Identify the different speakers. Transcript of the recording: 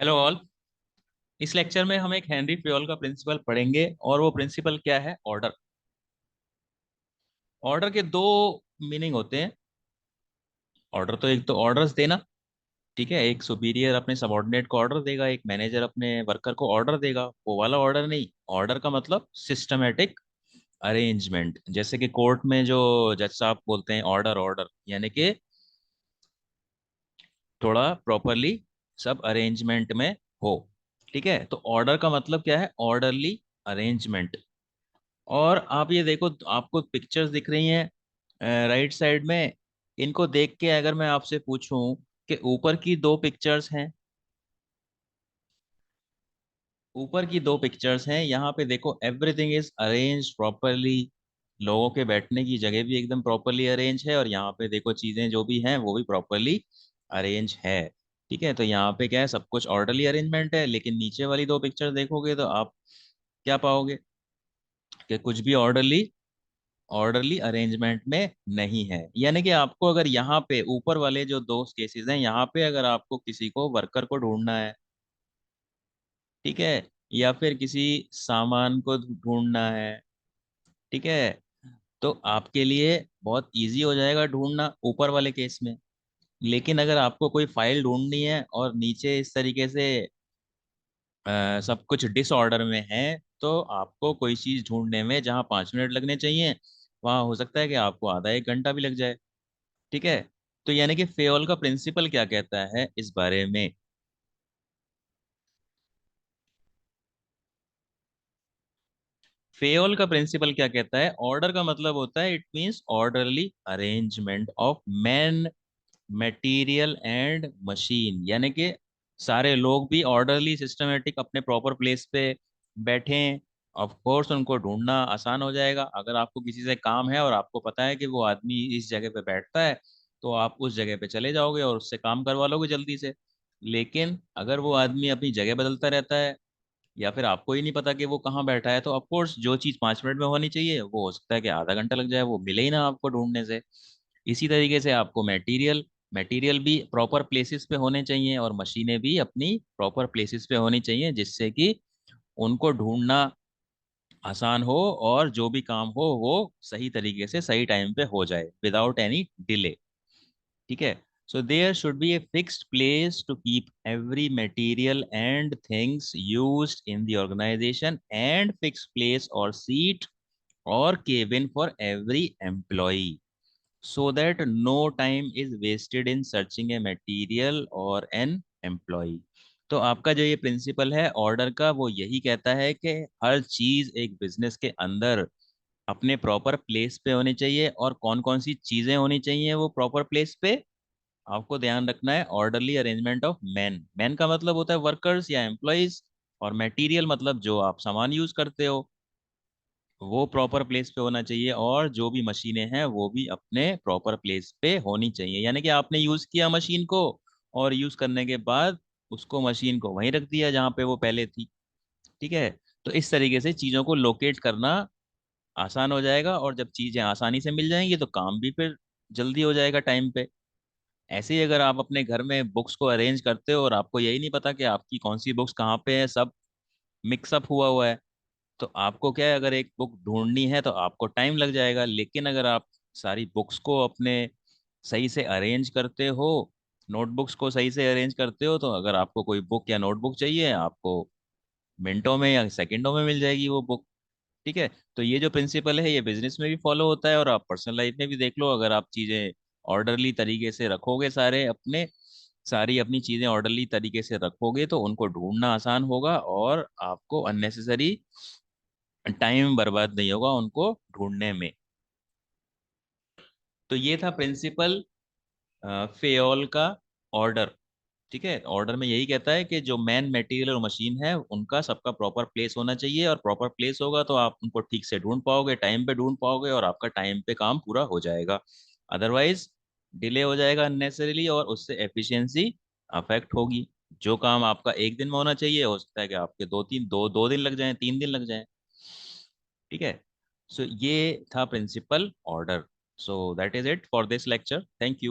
Speaker 1: Hello all. इस lecture में हम एक हेनरी फेयोल का प्रिंसिपल पढ़ेंगे और वो प्रिंसिपल क्या है? ऑर्डर। ऑर्डर के दो मीनिंग होते हैं। ऑर्डर तो एक तो ऑर्डर्स देना, ठीक है। एक सुपीरियर अपने सबऑर्डिनेट को ऑर्डर देगा, एक मैनेजर अपने वर्कर को ऑर्डर देगा। वो वाला ऑर्डर नहीं। ऑर्डर का मतलब सिस्टमेटिक अरेंजमेंट। जैसे कि कोर्ट में जो जज साहब बोलते हैं ऑर्डर ऑर्डर, यानी कि थोड़ा प्रॉपरली सब अरेंजमेंट में हो। ठीक है, तो ऑर्डर का मतलब क्या है? Orderly arrangement. और आप ये देखो, आपको पिक्चर्स दिख रही हैं राइट साइड में। इनको देख के अगर मैं आपसे पूछूं कि ऊपर की दो पिक्चर्स हैं, ऊपर की दो पिक्चर्स हैं, यहाँ पे देखो एवरीथिंग इज अरेंज प्रॉपरली। लोगों के बैठने की जगह भी एकदम प्रॉपरली अरेंज है, और यहाँ पे देखो चीजें जो भी हैं वो भी प्रॉपरली अरेंज है। ठीक है, तो यहाँ पे क्या है? सब कुछ ऑर्डरली अरेंजमेंट है। लेकिन नीचे वाली दो पिक्चर देखोगे तो आप क्या पाओगे? कि कुछ भी ऑर्डरली अरेंजमेंट में नहीं है। यानी कि आपको अगर यहाँ पे ऊपर वाले जो दो केसेस हैं, यहाँ पे अगर आपको किसी को वर्कर को ढूंढना है, ठीक है, या फिर किसी सामान को ढूंढना है, ठीक है, तो आपके लिए बहुत इजी हो जाएगा ढूंढना ऊपर वाले केस में। लेकिन अगर आपको कोई फाइल ढूंढनी है और नीचे इस तरीके से सब कुछ डिसऑर्डर में है, तो आपको कोई चीज ढूंढने में जहाँ 5 मिनट लगने चाहिए, वहां हो सकता है कि आपको आधा एक घंटा भी लग जाए। ठीक है, तो यानी कि फेयोल का प्रिंसिपल क्या कहता है इस बारे में? फेयोल का प्रिंसिपल क्या कहता है? ऑर्डर का मतलब होता है, it means orderly arrangement of man, material and machine. यानी कि सारे लोग भी ऑर्डरली सिस्टमेटिक अपने प्रॉपर प्लेस पे बैठें। ऑफ कोर्स उनको ढूंढना आसान हो जाएगा। अगर आपको किसी से काम है और आपको पता है कि वो आदमी इस जगह पे बैठता है, तो आप उस जगह पे चले जाओगे और उससे काम करवा लोगे जल्दी से। लेकिन अगर वो आदमी अपनी जगह बदलता रहता है, या फिर आपको ही नहीं पता कि वो कहाँ बैठा है, तो ऑफ कोर्स जो चीज़ 5 मिनट में होनी चाहिए वो हो सकता है कि आधा घंटा लग जाए, वो मिले ही ना आपको ढूंढने से। इसी तरीके से आपको मटेरियल मटेरियल भी प्रॉपर प्लेसेस पे होने चाहिए, और मशीनें भी अपनी प्रॉपर प्लेसेस पे होनी चाहिए, जिससे कि उनको ढूंढना आसान हो, और जो भी काम हो वो सही तरीके से सही टाइम पे हो जाए विदाउट एनी डिले। ठीक है, so there should be a fixed place to keep every material and things used in the organisation, and fix place और सीट और cabin for every employ, so that no time is wasted in searching a material or an employee। तो आपका जो ये principal है order का, वो यही कहता है कि हर चीज एक बिजनेस के अंदर अपने प्रॉपर प्लेस पे होनी चाहिए। और कौन कौन सी चीजें होनी चाहिए वो प्रॉपर प्लेस पे? आपको ध्यान रखना है, orderly arrangement of man. Man का मतलब होता है वर्कर्स या एम्प्लॉयज, और मटेरियल मतलब जो आप सामान यूज करते हो वो प्रॉपर प्लेस पे होना चाहिए, और जो भी मशीनें हैं वो भी अपने प्रॉपर प्लेस पे होनी चाहिए। यानी कि आपने यूज किया मशीन को, और यूज करने के बाद उसको मशीन को वहीं रख दिया जहाँ पे वो पहले थी। ठीक है, तो इस तरीके से चीजों को लोकेट करना आसान हो जाएगा, और जब चीजें आसानी से मिल जाएंगी तो काम भी फिर जल्दी हो जाएगा टाइम पे। ऐसे ही अगर आप अपने घर में बुक्स को अरेंज करते हो और आपको यही नहीं पता कि आपकी कौन सी बुक्स कहाँ पे है, सब मिक्सअप हुआ हुआ है, तो आपको क्या है? अगर एक बुक ढूंढनी है तो आपको टाइम लग जाएगा। लेकिन अगर आप सारी बुक्स को अपने सही से अरेंज करते हो, नोटबुक्स को सही से अरेंज करते हो, तो अगर आपको कोई बुक या नोटबुक चाहिए, आपको मिनटों में या सेकंडों में मिल जाएगी वो बुक। ठीक है, तो ये जो प्रिंसिपल है ये बिजनेस में भी फॉलो होता है, और आप पर्सनल लाइफ में भी देख लो। अगर आप चीजें ऑर्डरली तरीके से रखोगे, सारी अपनी चीजें ऑर्डरली तरीके से रखोगे, तो उनको ढूंढना आसान होगा, और आपको अननेसेसरी टाइम बर्बाद नहीं होगा उनको ढूंढने में। तो ये था प्रिंसिपल फेयोल का ऑर्डर। ठीक है, ऑर्डर में यही कहता है कि जो मैन, मटेरियल और मशीन है उनका सबका प्रॉपर प्लेस होना चाहिए, और प्रॉपर प्लेस होगा तो आप उनको ठीक से ढूंढ पाओगे, टाइम पे ढूंढ पाओगे, और आपका टाइम पे काम पूरा हो जाएगा। अदरवाइज डिले हो जाएगा अननेसेसरीली, और उससे एफिशिएंसी अफेक्ट होगी। जो काम आपका एक दिन में होना चाहिए, हो सकता है कि आपके दो दिन लग जाएं, 3 दिन लग जाएं। ठीक है, सो ये था principal order. So that is it for this lecture. Thank you.